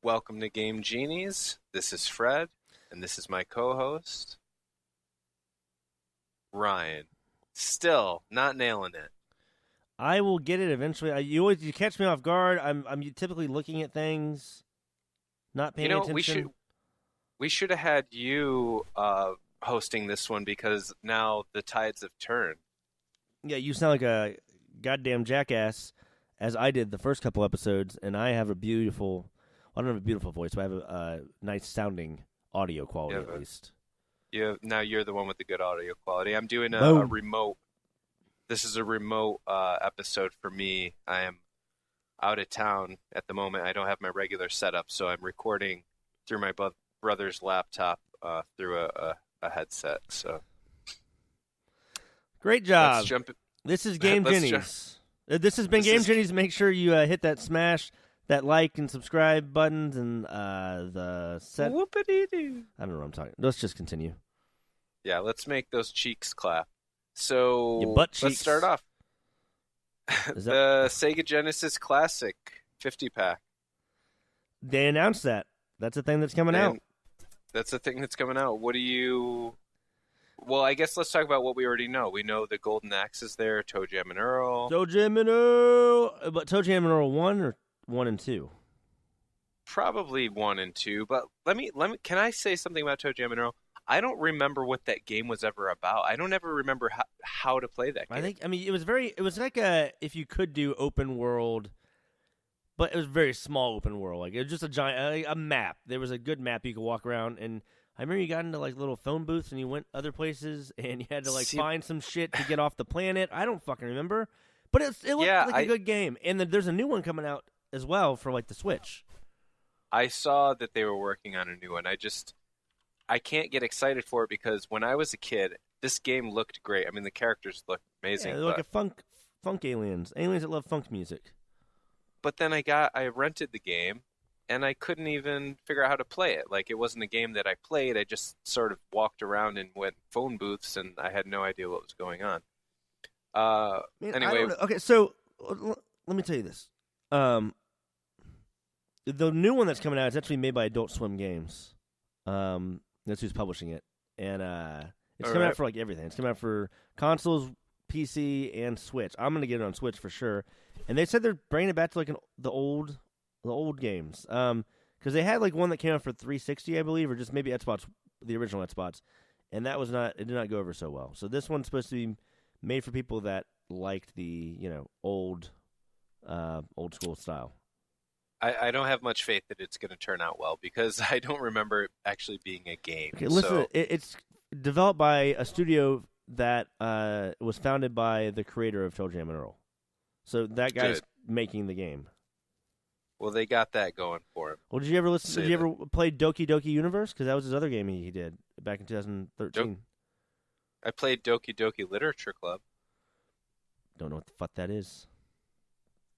Welcome to Game Genies. This is Fred, and this is my co-host, Ryan. Still not nailing it. I will get it eventually. You catch me off guard. I'm typically looking at things, not paying attention. We should have had you hosting this one because now the tides have turned. Yeah, you sound like a goddamn jackass, as I did the first couple episodes, and I have a beautiful. I don't have a beautiful voice, but I have a nice sounding audio quality at least. Now you're the one with the good audio quality. I'm doing a remote. This is a remote episode for me. I am out of town at the moment. I don't have my regular setup, so I'm recording through my brother's laptop through a headset. So great job. This is Game Genies. This has been Game Genies. Make sure you hit that smash. That like and subscribe buttons and the set. Whoopity-doo. I don't know what I'm talking. Let's just continue. Yeah, let's make those cheeks clap. So your butt cheeks. Let's start off. The Sega Genesis Classic 50-pack. They announced that. That's a thing that's coming out. That's a thing that's coming out. What do you... Well, I guess let's talk about what we already know. We know the Golden Axe is there, Toe Jam and Earl. Toe Jam and Earl. But Toe Jam and Earl 1 or 1 and 2? Probably 1 and 2, but let me. Can I say something about Toe Jam and Earl? I don't remember what that game was ever about. I don't ever remember how to play that game. It was like if you could do open world, but it was very small open world. Like it was just a giant a map. There was a good map you could walk around, and I remember you got into like little phone booths and you went other places and you had to find some shit to get off the planet. I don't fucking remember, but it looked like a good game. And then there's a new one coming out as well for like the Switch. I saw that they were working on a new one. I can't get excited for it because when I was a kid, this game looked great. I mean, the characters looked amazing. Yeah, they're like a funk aliens that love funk music. But then I rented the game and I couldn't even figure out how to play it. Like it wasn't a game that I played. I just sort of walked around and went phone booths and I had no idea what was going on. Anyway, okay, so let me tell you this. The new one that's coming out is actually made by Adult Swim Games. That's who's publishing it, and it's coming out for like everything. It's coming out for consoles, PC, and Switch. I'm gonna get it on Switch for sure. And they said they're bringing it back to like the old games. Because they had like one that came out for 360, I believe, or just maybe Xbox, the original Xbox, and it did not go over so well. So this one's supposed to be made for people that liked the old school style. I don't have much faith that it's going to turn out well because I don't remember it actually being a game. Okay, listen, it's developed by a studio that was founded by the creator of Toe Jam and Earl. So that guy's making the game. Well, they got that going for him. Well, did you ever play Doki Doki Universe? Because that was his other game he did back in 2013. I played Doki Doki Literature Club. Don't know what the fuck that is.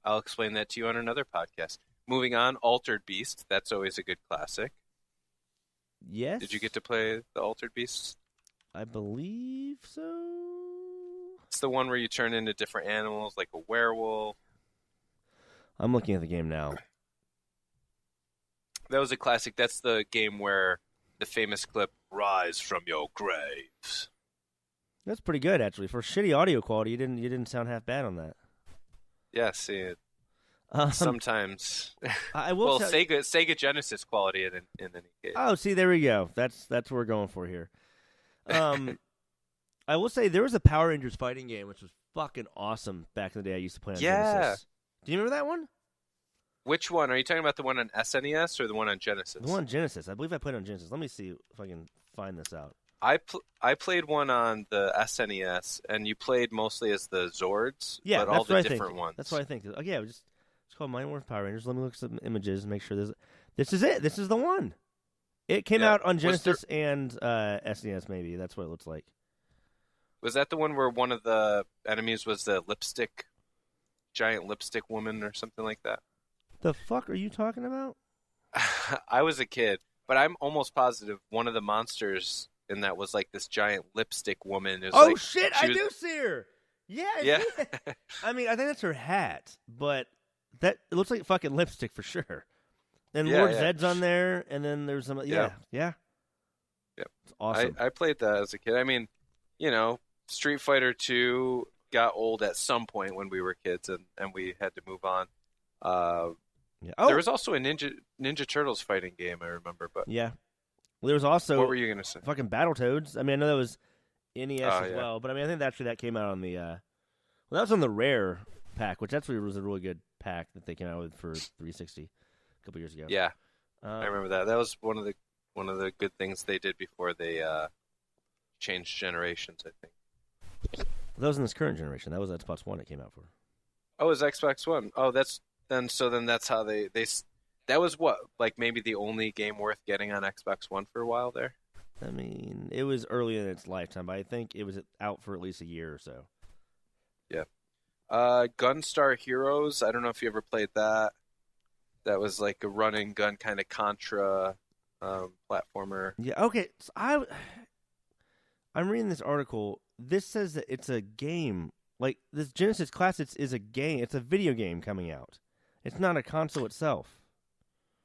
I'll explain that to you on another podcast. Moving on, Altered Beast. That's always a good classic. Yes. Did you get to play the Altered Beast? I believe so. It's the one where you turn into different animals, like a werewolf. I'm looking at the game now. That was a classic. That's the game where the famous clip, "Rise from your graves." That's pretty good, actually. For shitty audio quality, you didn't sound half bad on that. Yeah, see it. Sometimes. I will Sega Genesis quality in any case. Oh, see, there we go. That's what we're going for here. I will say there was a Power Rangers fighting game which was fucking awesome back in the day. I used to play on Genesis. Do you remember that one? Which one? Are you talking about the one on SNES or the one on Genesis? The one on Genesis. I believe I played on Genesis. Let me see if I can find this out. I played one on the SNES, and you played mostly as the Zords, yeah, but all the different ones. That's what I think. Oh, yeah, it's called Mighty Morphin Power Rangers. Let me look at some images and make sure this is it. This is the one. It came out on Genesis and SNES, maybe. That's what it looks like. Was that the one where one of the enemies was the giant lipstick woman or something like that? The fuck are you talking about? I was a kid, but I'm almost positive one of the monsters in that was like this giant lipstick woman. Shit, I do see her. Yeah. I mean, I think that's her hat, but it looks like fucking lipstick for sure. And Lord Zed's on there, and then there's some. Yeah. Yep. It's awesome. I played that as a kid. I mean, Street Fighter 2 got old at some point when we were kids, and we had to move on. There was also a Ninja Turtles fighting game, I remember. But yeah. Well, there was also. What were you going to say? Fucking Battletoads. I mean, I know that was NES as well, but I mean, I think that came out on the. That was on the Rare pack, which actually was a really good pack that they came out with for 360 a couple years ago. Yeah, I remember that. That was one of the good things they did before they changed generations, I think. That was in this current generation. That was Xbox One it came out for. Oh, it was Xbox One. Oh, that's how they that was what, like maybe the only game worth getting on Xbox One for a while there? I mean, it was early in its lifetime, but I think it was out for at least a year or so. Yeah. Gunstar Heroes, I don't know if you ever played that. That was like a run and gun kind of Contra platformer. Yeah, okay. So I'm reading this article. This says that it's a game. Like, this Genesis Classics is a game. It's a video game coming out. It's not a console itself.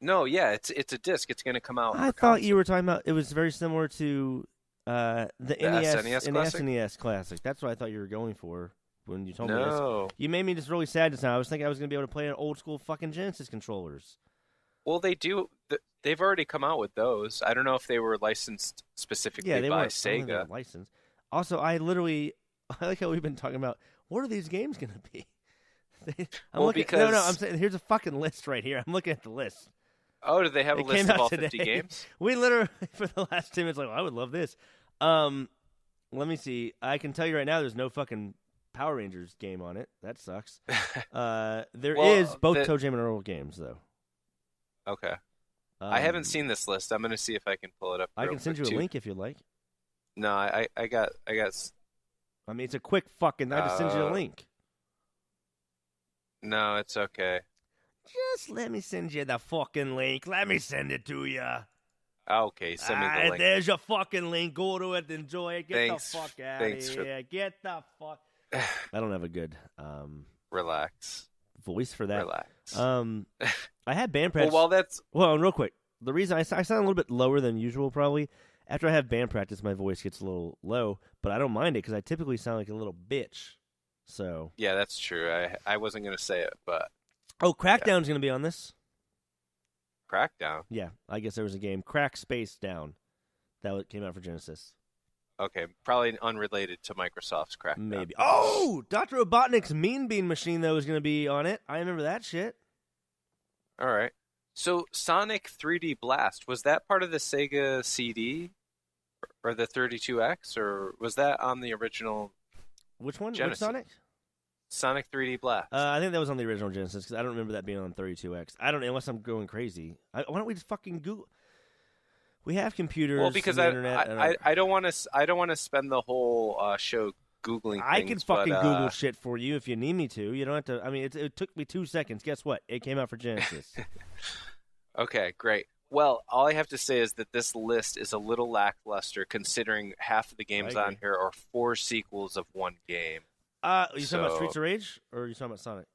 No, yeah, it's a disc. It's going to come out. I thought you were talking about it was very similar to the NES, SNES Classic. That's what I thought you were going for when you told me this. You made me just really sad just now. I was thinking I was going to be able to play an old school fucking Genesis controllers. Well, they do. They've already come out with those. I don't know if they were licensed specifically by Sega. They licensed. Also, I like how we've been talking about what are these games going to be? I'm saying here's a fucking list right here. I'm looking at the list. Oh, do they have a list of all 50 games? We literally, for the last 10 minutes, I would love this. Let me see. I can tell you right now there's no fucking Power Rangers game on it. That sucks. There is both Toe Jam and Earl games, though. Okay. I haven't seen this list. I'm going to see if I can pull it up. I can send you a link if you'd like. No, I got. I mean, it's a quick fucking. I just send you a link. No, it's okay. Just let me send you the fucking link. Let me send it to you. Okay, send me the link. There's your fucking link. Go to it. Enjoy it. Get the fuck out of here. Get the fuck. I don't have a good relax voice for that. Relax. I had band practice. Well, real quick. The reason I sound a little bit lower than usual, probably. After I have band practice, my voice gets a little low, but I don't mind it because I typically sound like a little bitch. So yeah, that's true. I wasn't going to say it, but Crackdown's going to be on this. Crackdown? Yeah, I guess there was a game, Crack Space Down, that came out for Genesis. Okay, probably unrelated to Microsoft's Crackdown. Maybe. Oh, Dr. Robotnik's Mean Bean Machine, though, is going to be on it. I remember that shit. All right. So Sonic 3D Blast, was that part of the Sega CD or the 32X, or was that on the original Which one? Genesis? Which Sonic? Sonic 3D Blast. I think that was on the original Genesis, because I don't remember that being on 32X. I don't know, unless I'm going crazy. Why don't we just fucking Google? We have computers. Well, because I don't want to spend the whole show Googling things. I can fucking Google shit for you if you need me to. You don't have to. I mean, it took me 2 seconds. Guess what? It came out for Genesis. Okay, great. Well, all I have to say is that this list is a little lackluster, considering half of the games on here are 4 sequels of one game. Are you talking about Streets of Rage, or are you talking about Sonic?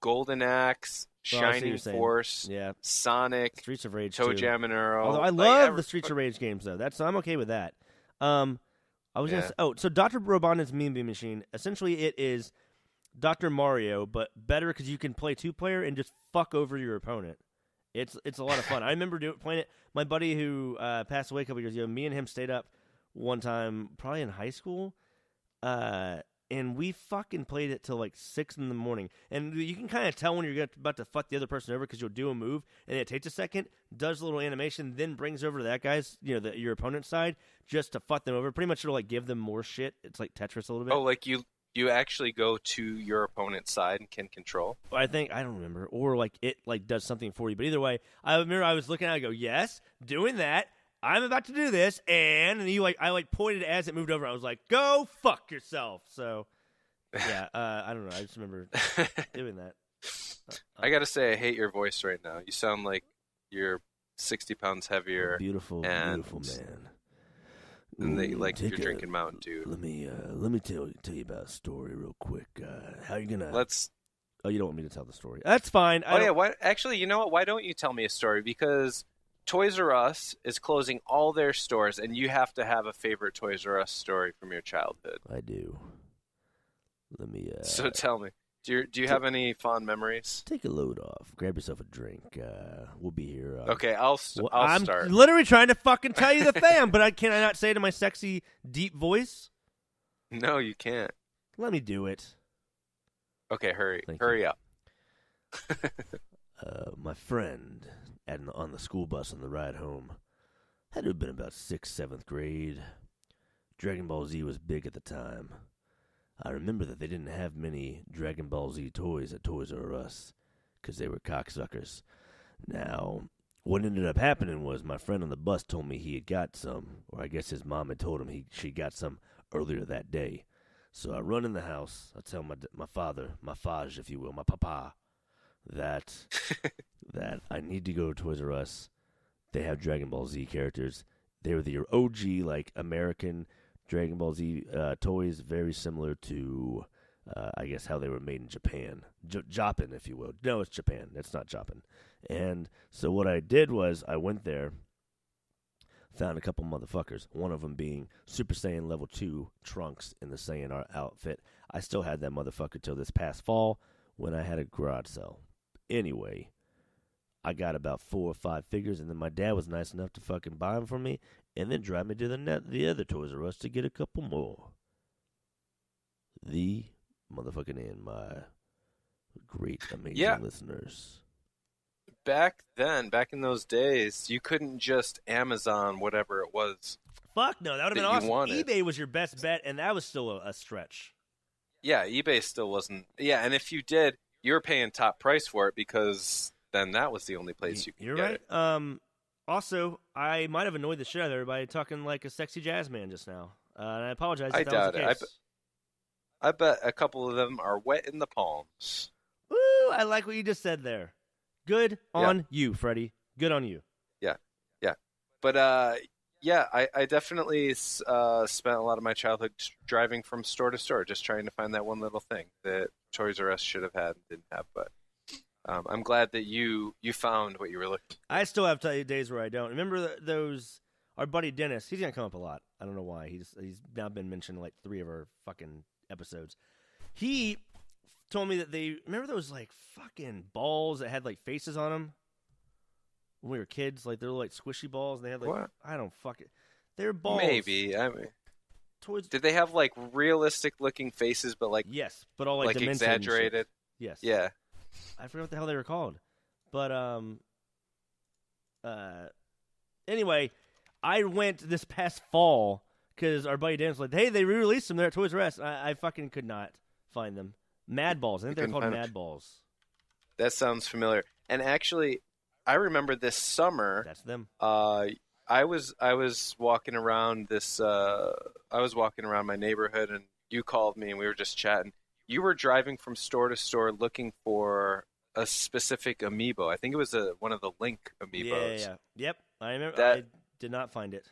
Golden Axe, Shining Force, Sonic, Streets of Rage, Toe Jam and Earl. Although I love the Streets of Rage games, though. I'm okay with that. I was gonna say, so Dr. Robotnik's Mean Bean Machine, essentially it is Dr. Mario, but better because you can play 2-player and just fuck over your opponent. It's a lot of fun. I remember playing it. My buddy who passed away a couple years ago, me and him stayed up one time, probably in high school, and we fucking played it till like 6 in the morning. And you can kind of tell when you're about to fuck the other person over because you'll do a move, and it takes a second, does a little animation, then brings over to that guy's, your opponent's side just to fuck them over. Pretty much it'll like give them more shit. It's like Tetris a little bit. Oh, like you actually go to your opponent's side and can control? I don't remember. Or like it like does something for you. But either way, I remember I was looking at it, I go, yes, doing that. I'm about to do this, and I pointed as it moved over. I was like, "Go fuck yourself." So, yeah, I don't know. I just remember doing that. I gotta say, I hate your voice right now. You sound like you're 60 pounds heavier. Beautiful man. And you're drinking Mountain Dew. Let me tell you about a story real quick. How you gonna? Oh, you don't want me to tell the story? That's fine. Actually, you know what? Why don't you tell me a story? Because Toys R Us is closing all their stores, and you have to have a favorite Toys R Us story from your childhood. I do. Let me. So tell me. Do you have any fond memories? Take a load off. Grab yourself a drink. We'll be here. Okay, I'll start. I'm literally trying to fucking tell you the thing, but can I not say it in my sexy, deep voice? No, you can't. Let me do it. Okay, hurry up. My friend on the school bus on the ride home had to have been about 6th, 7th grade. Dragon Ball Z was big at the time. I remember that they didn't have many Dragon Ball Z toys at Toys R Us because they were cocksuckers. Now, what ended up happening was my friend on the bus told me he had got some, or I guess his mom had told him she got some earlier that day. So I run in the house. I tell my father, my faj, if you will, my papa, that I need to go to Toys R Us. They have Dragon Ball Z characters. They were the OG, like, American Dragon Ball Z toys, very similar to, I guess, how they were made in Japan. Japan, if you will. No, it's Japan. It's not Japan. And so what I did was I went there, found a couple motherfuckers, one of them being Super Saiyan Level 2 Trunks in the Saiyan outfit. I still had that motherfucker till this past fall when I had a garage sale. Anyway, I got about 4 or 5 figures, and then my dad was nice enough to fucking buy them for me and then drive me to the other Toys R Us to get a couple more. The motherfucking end, my great, amazing listeners. Back in those days, you couldn't just Amazon whatever it was. Fuck no, that would have been awesome. Wanted. eBay was your best bet, and that was still a stretch. Yeah, eBay still wasn't. Yeah, and if you did, you were paying top price for it because then that was the only place you could get it. You're right. Also, I might have annoyed the shit out of everybody talking like a sexy jazz man just now. And I apologize if that was the case. I bet a couple of them are wet in the palms. Woo! I like what you just said there. Good on you, Freddie. Good on you. Yeah. But, I definitely spent a lot of my childhood driving from store to store, just trying to find that one little thing that Toys R Us should have had and didn't have. But I'm glad that you found what you were looking for. I still have days where I don't. Remember those? Our buddy Dennis, he's going to come up a lot. I don't know why. He's now been mentioned in like 3 of our fucking episodes. He told me that remember those like fucking balls that had like faces on them when we were kids? Like they were like squishy balls. And they had like, what? I don't fucking. They're balls. Maybe. I mean, did they have like realistic looking faces, but like yes, but all like exaggerated? Yes. Yeah. I forget what the hell they were called, but anyway, I went this past fall because our buddy Dan was like, "Hey, they re-released them there at Toys R Us." I fucking could not find them. Mad Balls. I think they're called Mad Balls. That sounds familiar. And actually, I remember this summer. That's them. I was walking around my neighborhood, and you called me, and we were just chatting. You were driving from store to store looking for a specific amiibo. I think it was one of the Link amiibos. Yeah. Yep. I remember. I did not find it.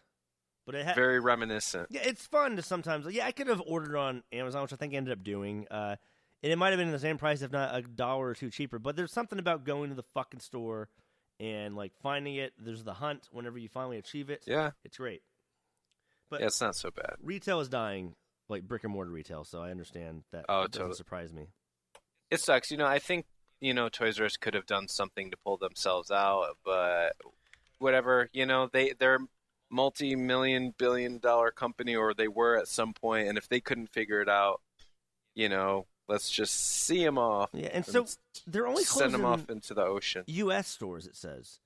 But it very reminiscent. Yeah, it's fun to sometimes. Yeah, I could have ordered on Amazon, which I think I ended up doing. And it might have been the same price, if not $1 or $2 cheaper. But there's something about going to the fucking store and like finding it. There's the hunt whenever you finally achieve it. Yeah, it's great. But yeah, it's not so bad. Retail is dying, like brick and mortar retail. So I understand that. Oh, it doesn't totally. surprise me. It sucks. I think Toys R Us could have done something to pull themselves out, but whatever. They're multi-million, billion-dollar company, or they were at some point, and if they couldn't figure it out, let's just see them off. Yeah, and so they're only closing send them off into the ocean. U.S. stores, it says.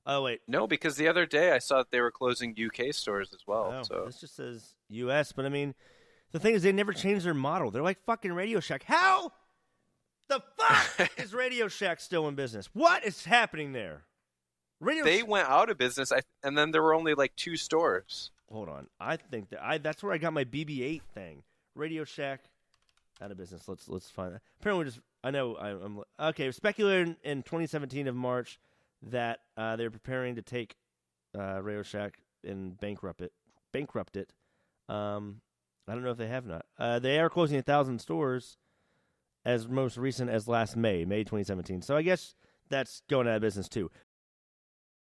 Oh wait, no, because the other day I saw that they were closing UK stores as well. Oh, so this just says U.S., but I mean, the thing is, they never changed their model. They're like fucking Radio Shack. How the fuck is Radio Shack still in business? What is happening there? They went out of business, and then there were only like 2 stores. Hold on, I think that's where I got my BB-8 thing. Radio Shack out of business. Let's find that. Apparently, I'm okay. Speculated in 2017 of March that they're preparing to take Radio Shack and bankrupt it. I don't know if they have not. They are closing 1,000 stores as most recent as last May 2017. So I guess that's going out of business too.